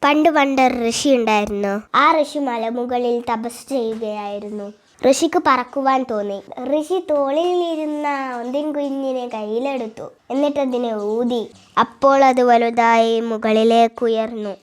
പണ്ട് ഒരു ഋഷി ഉണ്ടായിരുന്നു. ആ ഋഷി മലമുകളിൽ തപസ് ചെയ്യുകയായിരുന്നു. ഋഷിക്ക് പറക്കുവാൻ തോന്നി. ഋഷി തോളിലിരുന്ന ഒന്തിൻ കുഞ്ഞിനെ കയ്യിലെടുത്തു. എന്നിട്ടതിനെ ഊതി. അപ്പോൾ അത് വലുതായി മുകളിലേക്ക് ഉയർന്നു.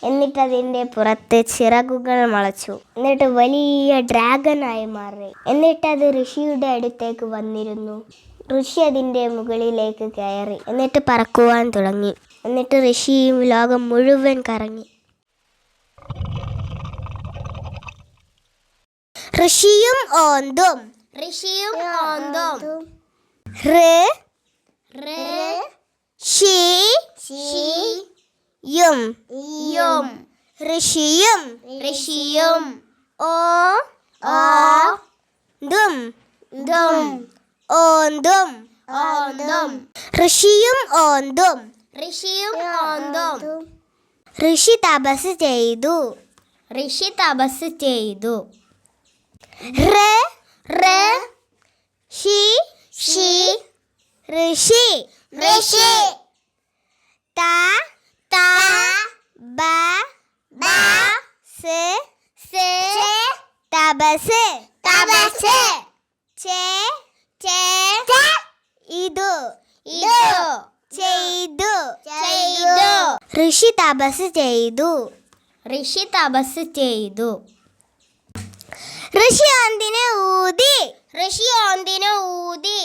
എന്നിട്ടതിൻ്റെ പുറത്ത് ചിറകുകൾ മുളച്ചു. എന്നിട്ട് വലിയ ഡ്രാഗനായി മാറി. എന്നിട്ടത് ഋഷിയുടെ അടുത്തേക്ക് വന്നിരുന്നു. ഋഷി അതിൻ്റെ മുകളിലേക്ക് കയറി. എന്നിട്ട് പറക്കുവാൻ തുടങ്ങി. എന്നിട്ട് ഋഷിയും ലോകം മുഴുവൻ കറങ്ങി. ഋഷിയും ഓന്തും ഋഷിയും ഓന്തും. ഋഷി തപസ് ചെയ്തു. ഋഷി തപസ് ചെയ്തു. ഋഷി തപസ് ചെയ്തു. ഋഷി ഓന്തിനെ ഊതി. ഋഷി ഓന്തിനെ ഊതി.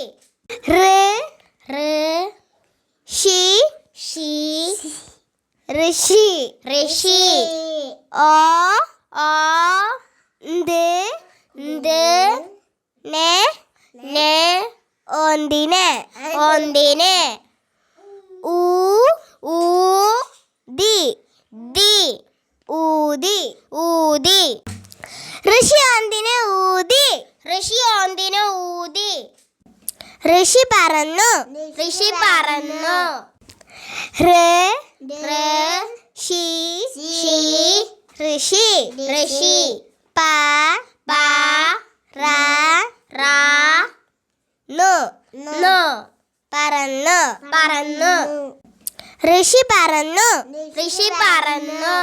ഋഷി ഓന്തിനെ ഊതി. ഋഷി പറന്നു. ഋഷി പറന്നു. ഋഷി പറന്നു.